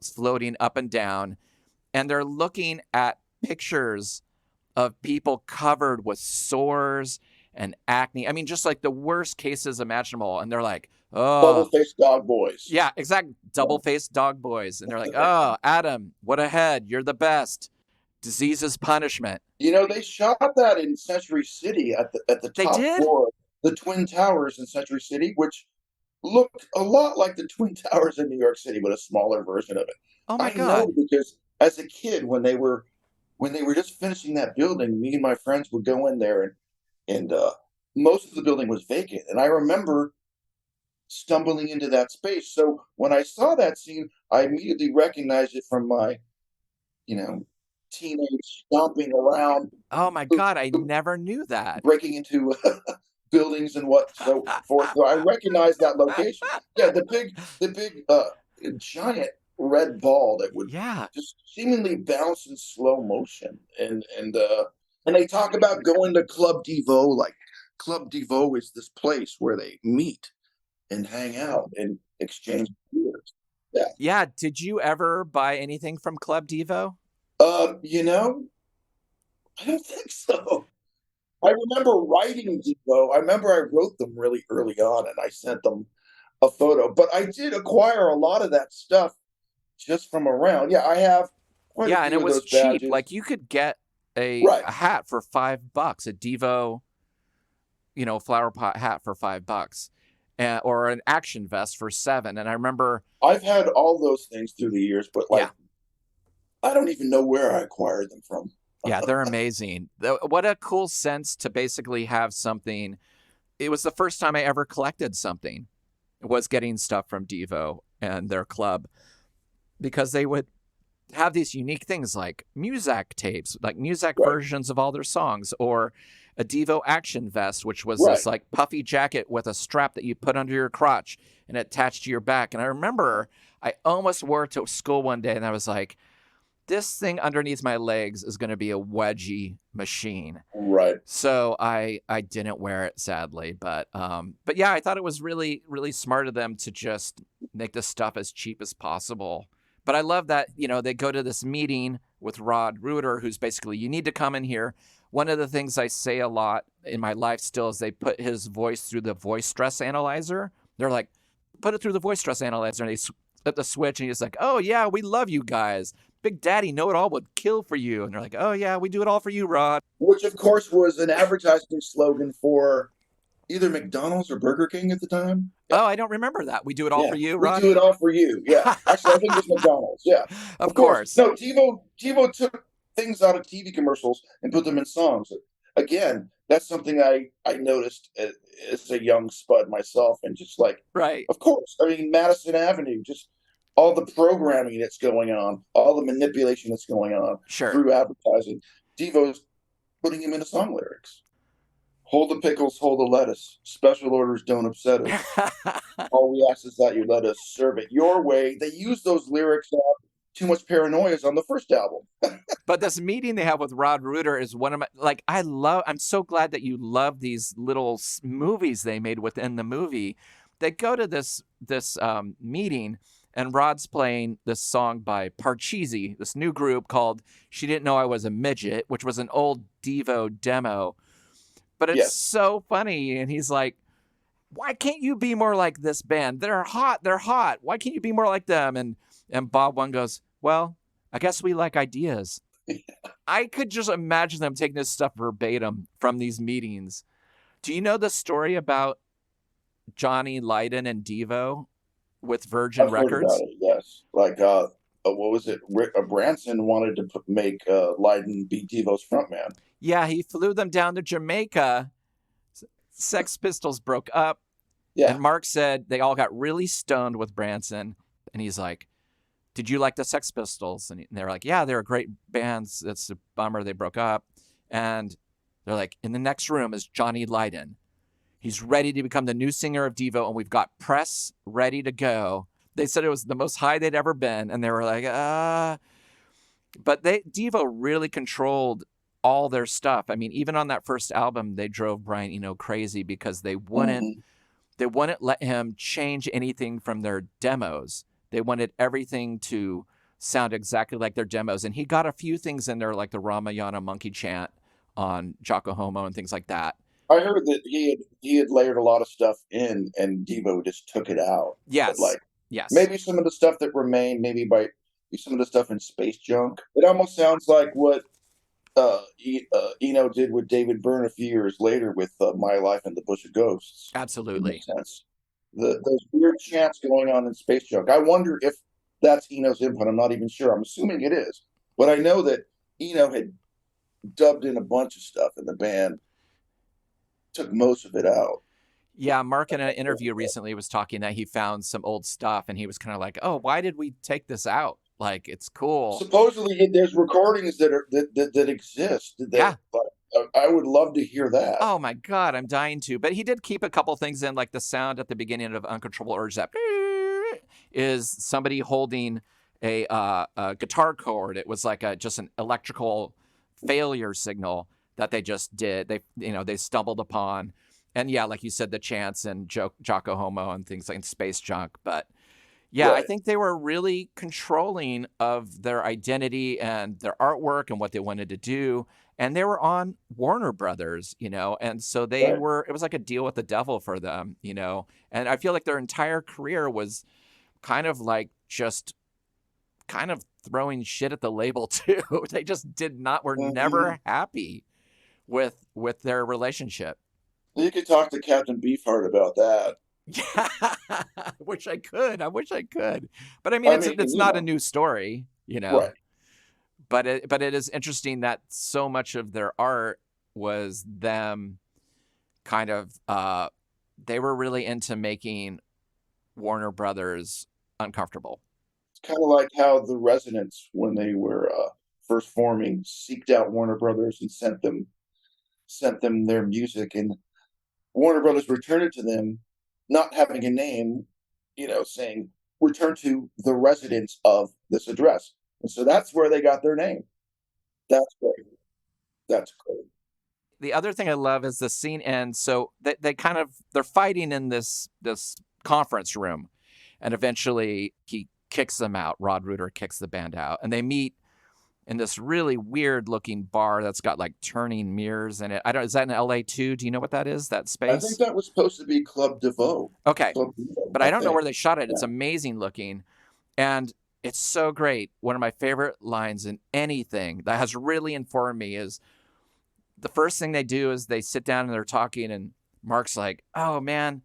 floating up and down, and they're looking at pictures of people covered with sores and acne. I mean, just like the worst cases imaginable. And they're like, oh. Double-faced dog boys. Yeah, exactly. Double-faced dog boys. And they're like, oh, Adam, what a head. You're the best. Disease is punishment. They shot that in Century City at the They top did? floor, the Twin Towers in Century City, which looked a lot like the Twin Towers in New York City, but a smaller version of it. Oh my I know God. because as a kid, when they were just finishing that building, me and my friends would go in there and most of the building was vacant. And I remember stumbling into that space. So when I saw that scene, I immediately recognized it from my, you know, teenage stomping around, Oh my God. I never knew that. breaking into buildings and what so forth. So I recognized that location. Yeah, the big giant red ball that would Yeah. just seemingly bounce in slow motion. And they talk about going to Club Devo. Like Club Devo is this place where they meet and hang out and exchange beers. Yeah. Yeah. Did you ever buy anything from Club Devo? You know, I don't think so. I remember writing Devo. I remember I wrote them really early on and I sent them a photo. But I did acquire a lot of that stuff just from around. Yeah, I have quite a Yeah, and few it of was those cheap. badges. Like you could get Right. a hat for $5, a Devo, flower pot hat for $5, or an action vest for $7. And I remember, I've had all those things through the years, but yeah, I don't even know where I acquired them from. yeah, they're amazing. What a cool sense to basically have something. It was the first time I ever collected something. Was getting stuff from Devo and their club, because they would have these unique things like music tapes, like music Right. versions of all their songs, or a Devo action vest, which was Right. this like puffy jacket with a strap that you put under your crotch and attached to your back. And I remember I almost wore it to school one day and I was like, this thing underneath my legs is going to be a wedgie machine. Right. So I didn't wear it, sadly, but yeah, I thought it was really, really smart of them to just make the stuff as cheap as possible. But I love that, they go to this meeting with Rod Reuter, who's basically, you need to come in here. One of the things I say a lot in my life still is they put his voice through the voice stress analyzer. They're like, put it through the voice stress analyzer, and they flip the switch, and he's like, oh yeah, we love you guys. Big Daddy Know-It-All would kill for you. And they're like, oh yeah, we do it all for you, Rod. Which of course was an advertising slogan for either McDonald's or Burger King at the time. Oh, I don't remember that. We do it all for you, Rod. We do it all for you. Yeah. Actually, I think it was McDonald's. Yeah. Of course. No, Devo took things out of TV commercials and put them in songs. Again, that's something I noticed as a young spud myself, and just like, right. Of course. I mean, Madison Avenue, just all the programming that's going on, all the manipulation that's going on through advertising. Devo's putting him into song lyrics. Hold the pickles, hold the lettuce. Special orders don't upset us. All we ask is that you let us serve it your way. They use those lyrics Too Much Paranoia on the first album. But this meeting they have with Rod Reuter is one of my, I'm so glad that you love these little movies they made within the movie. They go to this meeting, and Rod's playing this song by Parcheesi, this new group called She Didn't Know I Was a Midget, which was an old Devo demo. But it's so funny. And he's like, why can't you be more like this band? They're hot. Why can't you be more like them? And Bob One goes, well, I guess we like ideas. I could just imagine them taking this stuff verbatim from these meetings. Do you know the story about Johnny Lydon and Devo with Virgin Records? Heard about it, yes. Like, what was it? Branson wanted to make Lydon be Devo's frontman. Yeah, he flew them down to Jamaica. Sex Pistols broke up. Yeah. And Mark said they all got really stoned with Branson. And he's like, did you like the Sex Pistols? And they're like, yeah, they're great bands. It's a bummer they broke up. And they're like, in the next room is Johnny Lydon. He's ready to become the new singer of Devo, and we've got press ready to go. They said it was the most high they'd ever been, and they were like, But Devo really controlled all their stuff. I mean, even on that first album, they drove Brian Eno crazy because they wouldn't let him change anything from their demos. They wanted everything to sound exactly like their demos. And he got a few things in there, like the Ramayana monkey chant on Jocko Homo and things like that. I heard that he had layered a lot of stuff in, and Devo just took it out. Yes. But yes. Maybe some of the stuff that remained, maybe some of the stuff in Space Junk. It almost sounds like what Eno did with David Byrne a few years later with My Life in the Bush of Ghosts, in a Absolutely. sense. Those weird chants going on in Space Junk. I wonder if that's Eno's input. I'm not even sure. I'm assuming it is. But I know that Eno had dubbed in a bunch of stuff, and the band took most of it out. Yeah, Mark in an interview recently was talking that he found some old stuff and he was kind of like, "Oh, why did we take this out? Like, it's cool." Supposedly, there's recordings that exist. Yeah. I would love to hear that. Oh my God, I'm dying to. But he did keep a couple things in, like the sound at the beginning of Uncontrollable Urge that is somebody holding a guitar chord. It was like just an electrical failure signal that they just did. They stumbled upon. And yeah, like you said, the chants and Jocko Homo and things like Space Junk. But yeah, Right. I think they were really controlling of their identity and their artwork and what they wanted to do. And they were on Warner Brothers, and so Right. it was like a deal with the devil for them, and I feel like their entire career was kind of like just kind of throwing shit at the label too. They just were never happy with their relationship. You could talk to Captain Beefheart about that. Yeah, I wish I could. But I mean, it's not a new story, Right. But it is interesting that so much of their art was them kind of they were really into making Warner Brothers uncomfortable. It's kind of like how the Residents, when they were first forming, seeked out Warner Brothers and sent them their music, and Warner Brothers returned it to them, not having a name, saying return to the residents of this address, and so that's where they got their name. That's great. That's great. The other thing I love is the scene ends. So they're fighting in this conference room, and eventually he kicks them out. Rod Reuter kicks the band out, and they meet in this really weird looking bar that's got like turning mirrors in it. Is that in LA too? Do you know what that is? That I think space? that was supposed to be Club Devo. Okay. Club Devo, But I don't know think. where they shot it. Yeah. It's amazing looking. And it's so great. One of my favorite lines in anything that has really informed me is the first thing they do is they sit down and they're talking, and Mark's like, "Oh man,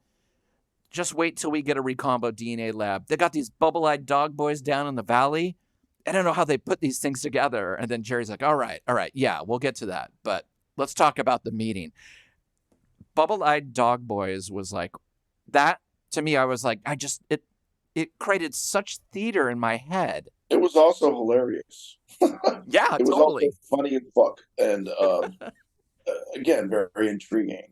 just wait till we get a Recombo DNA lab. They got these bubble-eyed dog boys down in the valley. I don't know how they put these things together." And then Jerry's like, all right, yeah, we'll get to that. But let's talk about the meeting. Bubble-eyed dog boys was like, that to me, I was like, it created such theater in my head. It was also hilarious. Yeah, it was totally. also funny as fuck, and again, very, very intriguing.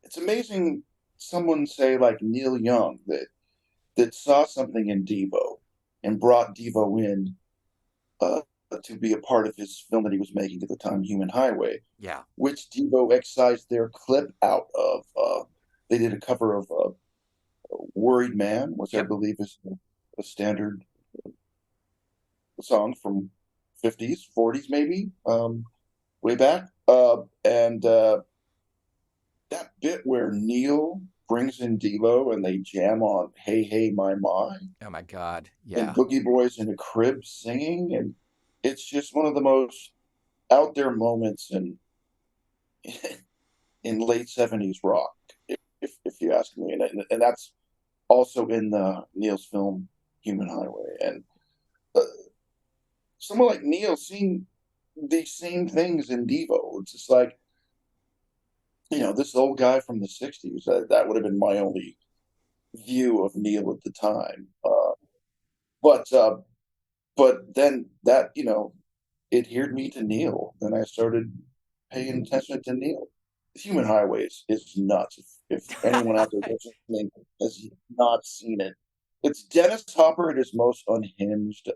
It's amazing someone say like Neil Young that saw something in Devo and brought Devo in to be a part of his film that he was making at the time, Human Highway. Yeah. Which Devo excised their clip out of. They did a cover of Worried Man, which I believe is a standard song from 50s, 40s maybe, way back. And that bit where Neil brings in Devo and they jam on Hey Hey My My. Oh my God. Yeah. And Boojie Boy's in a crib singing, and it's just one of the most out there moments in late 70s rock, if you ask me. And that's also in Neil's film Human Highway. And someone like Neil seeing these same things in Devo, it's just like, this old guy from the 60s, that would have been my only view of Neil at the time. But then that, adhered me to Neil. Then I started paying attention to Neil. Human Highway is nuts. If anyone out there listening has not seen it, it's Dennis Hopper at his most unhinged.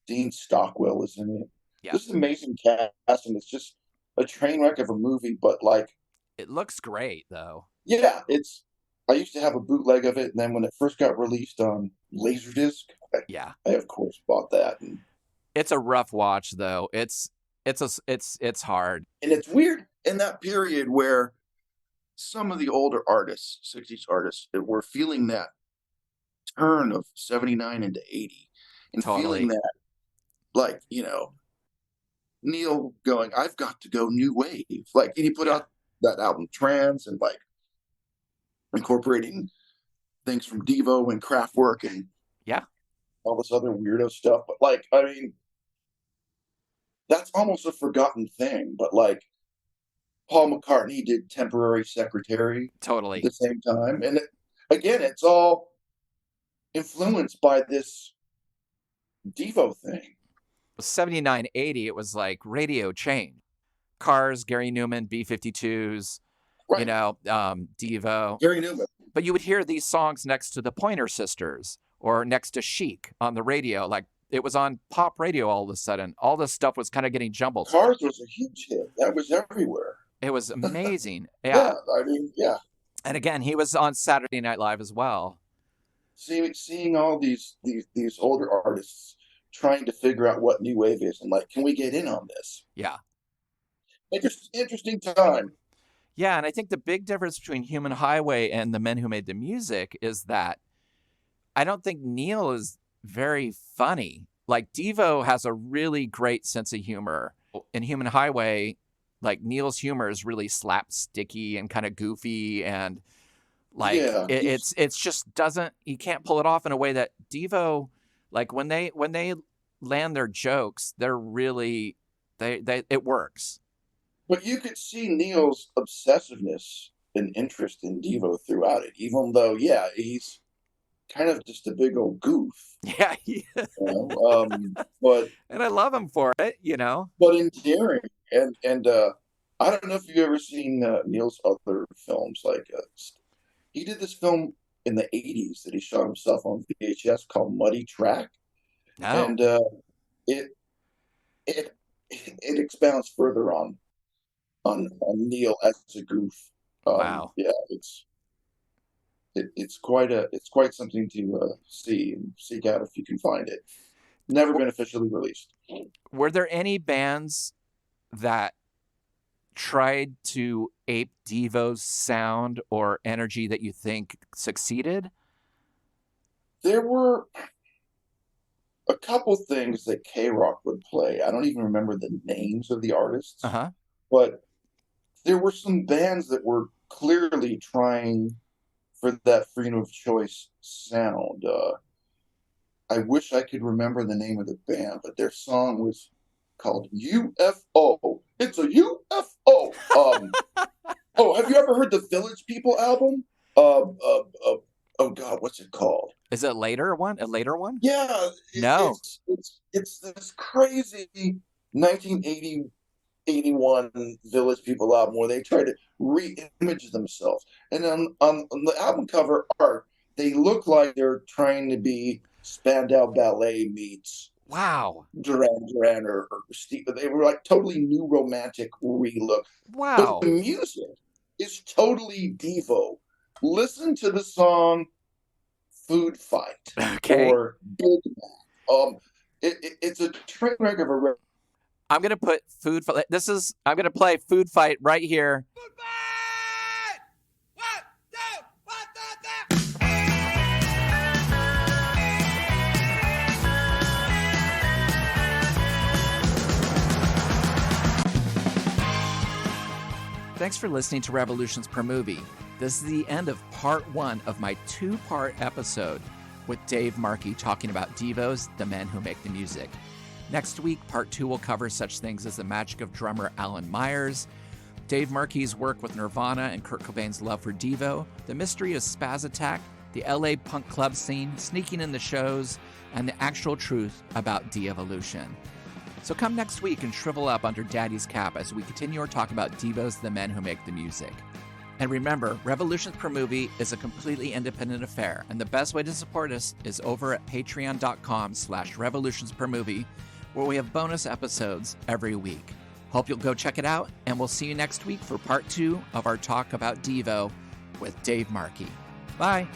Dean Stockwell is in it. Yeah. This is an amazing cast, and it's just a train wreck of a movie, but like, it looks great though. Yeah, I used to have a bootleg of it, and then when it first got released on Laserdisc, I of course bought that. And it's a rough watch though. It's hard. And it's weird in that period where some of the older artists, 60s artists, were feeling that turn of 79 into 80 and Totally. feeling that, like, Neil going, I've got to go new wave. Like, and he put out that album Trans, and like incorporating things from Devo and Kraftwerk and all this other weirdo stuff. But like, I mean, that's almost a forgotten thing. But like, Paul McCartney did Temporary Secretary Totally. at the same time. And again, it's all influenced by this Devo thing. 79, 80, it was like radio change. Cars, Gary Newman, B-52s, Right. Devo. Gary Newman. But you would hear these songs next to the Pointer Sisters or next to Chic on the radio. Like, it was on pop radio all of a sudden. All this stuff was kind of getting jumbled. Cars was a huge hit. That was everywhere. It was amazing. Yeah. I mean, yeah. And again, he was on Saturday Night Live as well. Seeing all these older artists trying to figure out what new wave is, and like, can we get in on this? Yeah. Interesting time. Yeah, and I think the big difference between Human Highway and the men who made the music is that I don't think Neil is very funny. Like, Devo has a really great sense of humor. In Human Highway, like, Neil's humor is really slapsticky and kind of goofy, and like it's just doesn't, you can't pull it off in a way that Devo, like, when they land their jokes, they're really it works. But you could see Neil's obsessiveness and interest in Devo throughout it, even though, he's kind of just a big old goof. Yeah. But and I love him for it, But endearing. And I don't know if you've ever seen Neil's other films. Like, he did this film in the 80s that he shot himself on VHS called Muddy Track. No. And it expounds further on Neil as a goof. Wow. Yeah, it's quite something to see and seek out if you can find it. Never been officially released. Were there any bands that tried to ape Devo's sound or energy that you think succeeded? There were a couple things that K-Rock would play. I don't even remember the names of the artists. But there were some bands that were clearly trying for that freedom of choice sound. I wish I could remember the name of the band, but their song was called UFO. It's a UFO. Have you ever heard the Village People album? Oh God, what's it called? Is it a later one? Yeah. No. It's this crazy 1980 81 Village People album where they try to re-image themselves. And on the album cover art, they look like they're trying to be Spandau Ballet meets Duran Duran or Steve. They were like totally new romantic re-look. Wow. But the music is totally Devo. Listen to the song Food Fight or Big Mac. It's a train wreck of a I'm going to put Food Fight. I'm going to play Food Fight right here. Food Fight! 1, 2, 1, 2, 3. Thanks for listening to Revolutions Per Movie. This is the end of part 1 of my 2-part episode with Dave Markey talking about Devo's The Men Who Make the Music. Next week, part 2 will cover such things as the magic of drummer Alan Myers, Dave Markey's work with Nirvana and Kurt Cobain's love for Devo, the mystery of Spaz Attack, the LA punk club scene, sneaking in the shows, and the actual truth about de-evolution. So come next week and shrivel up under Daddy's cap as we continue our talk about Devo's The Men Who Make the Music. And remember, Revolutions Per Movie is a completely independent affair, and the best way to support us is over at patreon.com/revolutionspermovie, where we have bonus episodes every week. Hope you'll go check it out, and we'll see you next week for part 2 of our talk about Devo with Dave Markey. Bye.